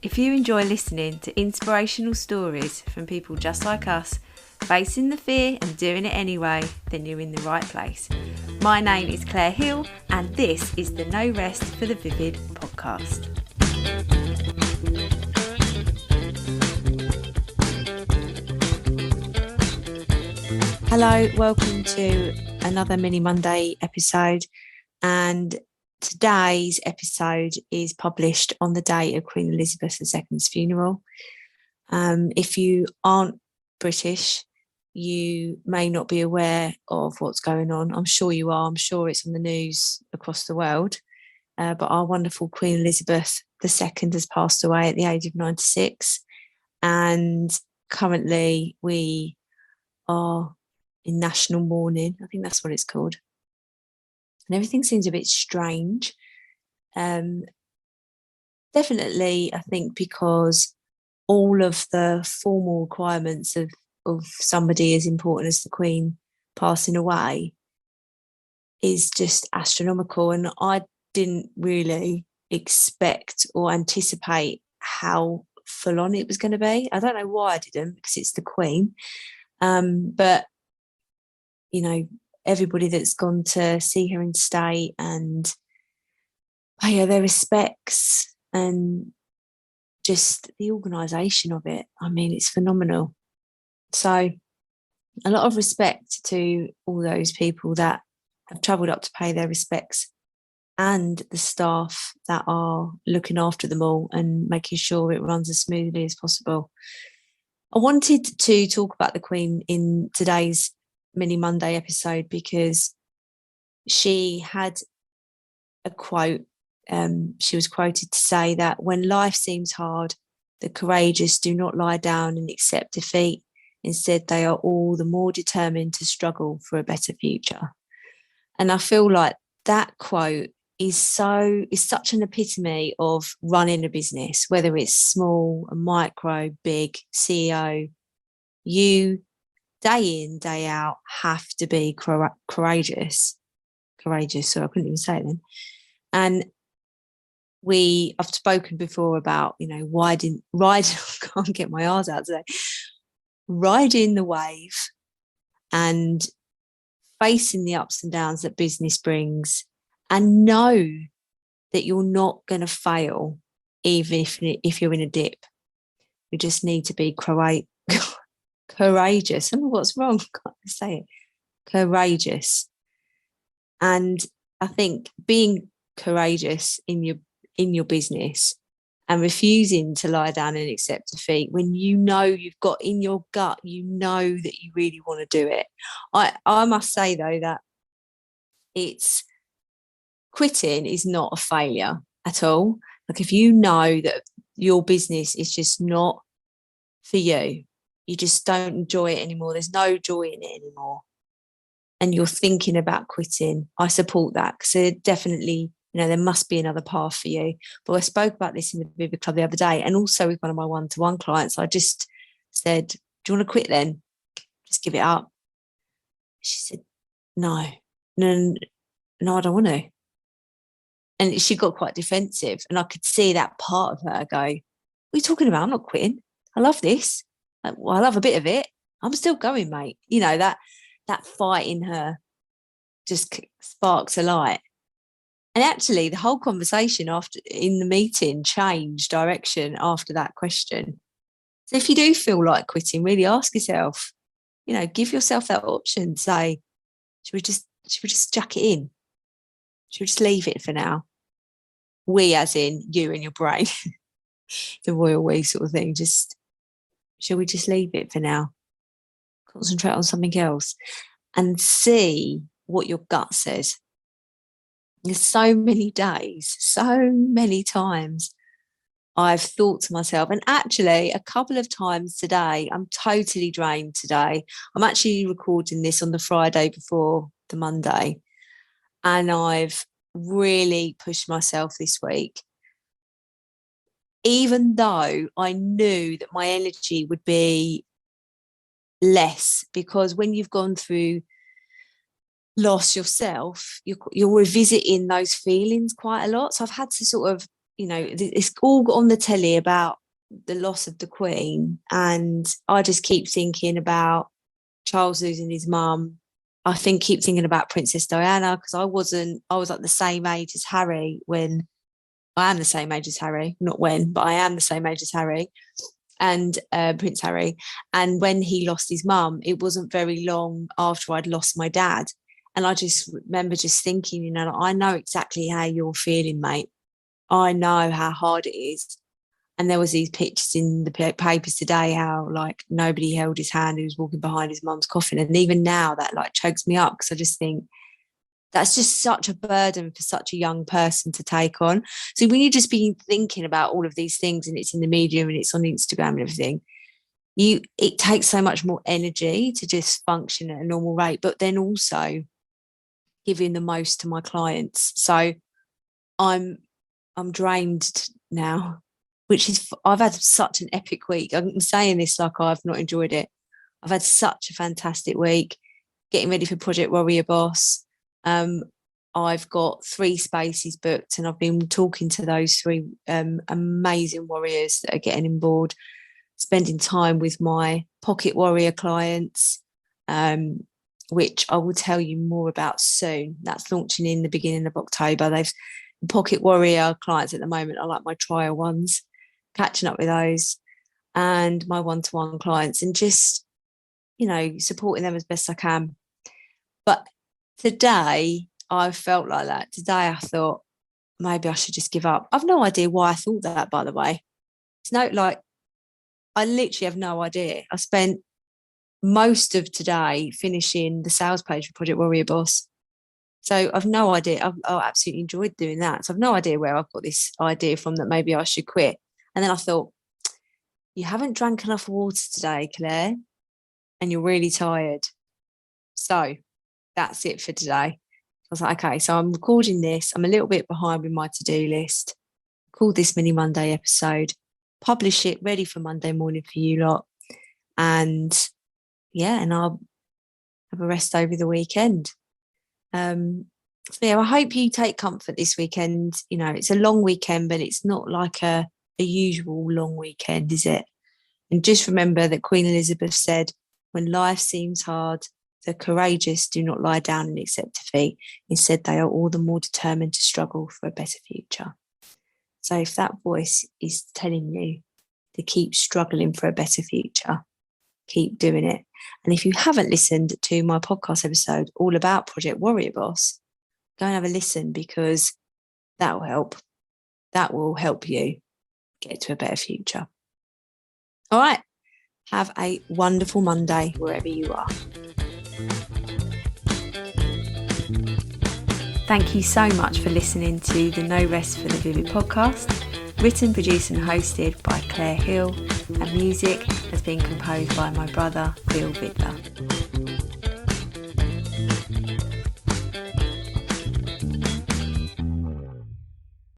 If you enjoy listening to inspirational stories from people just like us, facing the fear and doing it anyway, then you're in the right place. My name is Claire Hill, and this is the No Rest for the Vivid podcast. Hello, welcome to another Mini Monday episode, and today's episode is published on the day of Queen Elizabeth II's funeral. If you aren't British, you may not be aware of what's going on. I'm sure you are. I'm sure it's on the news across the world. But our wonderful Queen Elizabeth II has passed away at the age of 96. And currently we are in national mourning. I think that's what it's called. And everything seems a bit strange. Definitely, I think, because all of the formal requirements of somebody as important as the Queen passing away is just astronomical. And I didn't really expect or anticipate how full on it was going to be. I don't know why I didn't, because it's the Queen. But, you know, everybody that's gone to see her in state and pay her their respects, and just the organisation of it. I mean, it's phenomenal. So a lot of respect to all those people that have travelled up to pay their respects, and the staff that are looking after them all and making sure it runs as smoothly as possible. I wanted to talk about the Queen in today's Mini Monday episode because she had a quote. She was quoted to say that when life seems hard, the courageous do not lie down and accept defeat. Instead, they are all the more determined to struggle for a better future. And I feel like that quote is such an epitome of running a business, whether it's small, a micro, big, CEO. You, day in, day out, have to be courageous. So I couldn't even say it then. And I've spoken before about, I can't get my R's out today, riding the wave and facing the ups and downs that business brings, and know that you're not going to fail even if you're in a dip. You just need to be courageous. I don't know what's wrong. I can't say it. Courageous. And I think being courageous in your business and refusing to lie down and accept defeat when you've got in your gut, that you really want to do it. I must say, though, that quitting is not a failure at all. Like, if you know that your business is just not for you, you just don't enjoy it anymore, there's no joy in it anymore, and you're thinking about quitting, I support that, because definitely, there must be another path for you. But I spoke about this in the Vivid Club the other day, and also with one of my one-to-one clients. I just said, do you want to quit then? Just give it up. She said, no, I don't want to. And she got quite defensive, and I could see that part of her go, what are you talking about? I'm not quitting. I love this. I love a bit of it. I'm still going, mate. That fight in her just sparks a light. And actually, the whole conversation in the meeting changed direction after that question. So if you do feel like quitting, really ask yourself, give yourself that option. Say, should we just jack it in? Should we just leave it for now? We, as in you and your brain, the royal we sort of thing. Shall we just leave it for now? Concentrate on something else and see what your gut says. There's so many days, so many times I've thought to myself, and actually a couple of times today, I'm totally drained today. I'm actually recording this on the Friday before the Monday, and I've really pushed myself this week. Even though I knew that my energy would be less, because when you've gone through loss yourself, you're revisiting those feelings quite a lot. So I've had to sort of, it's all on the telly about the loss of the Queen, and I just keep thinking about Charles losing his mum. I keep thinking about Princess Diana, because I was like the same age as Harry when I am the same age as Harry, not when, but I am the same age as Harry and Prince Harry. And when he lost his mum, it wasn't very long after I'd lost my dad. And I just remember just thinking, I know exactly how you're feeling, mate. I know how hard it is. And there was these pictures in the papers today, how like nobody held his hand, he was walking behind his mum's coffin. And even now that like chokes me up, because I just think that's just such a burden for such a young person to take on. So when you just be thinking about all of these things, and it's in the media and it's on Instagram and everything, it takes so much more energy to just function at a normal rate, but then also giving the most to my clients. So I'm drained now, which is, I've had such an epic week. I'm saying this like I've not enjoyed it. I've had such a fantastic week getting ready for Project Warrior Boss. I've got 3 spaces booked, and I've been talking to those 3 amazing warriors that are getting on board, spending time with my Pocket Warrior clients, which I will tell you more about soon. That's launching in the beginning of October. Pocket Warrior clients at the moment are like my trial ones, catching up with those, and my one-to-one clients, and just, supporting them as best I can. But today I felt like that. Today I thought maybe I should just give up. I've no idea why I thought that, by the way. I literally have no idea. I spent most of today finishing the sales page for Project Warrior Boss. So I've no idea. I absolutely enjoyed doing that. So I've no idea where I've got this idea from that maybe I should quit. And then I thought, you haven't drank enough water today, Claire, and you're really tired. So that's it for today. I was like, okay, so I'm recording this. I'm a little bit behind with my to-do list. Call this mini Monday episode, publish it ready for Monday morning for you lot. And I'll have a rest over the weekend. I hope you take comfort this weekend. It's a long weekend, but it's not like a usual long weekend, is it? And just remember that Queen Elizabeth said, when life seems hard, the courageous do not lie down and accept defeat. Instead, they are all the more determined to struggle for a better future. So if that voice is telling you to keep struggling for a better future, keep doing it. And if you haven't listened to my podcast episode all about Project Warrior Boss, go and have a listen, because that will help. That will help you get to a better future. All right. Have a wonderful Monday wherever you are. Thank you so much for listening to the No Rest for the Vivid podcast, written, produced and hosted by Claire Hill, and music has been composed by my brother, Bill Vidler.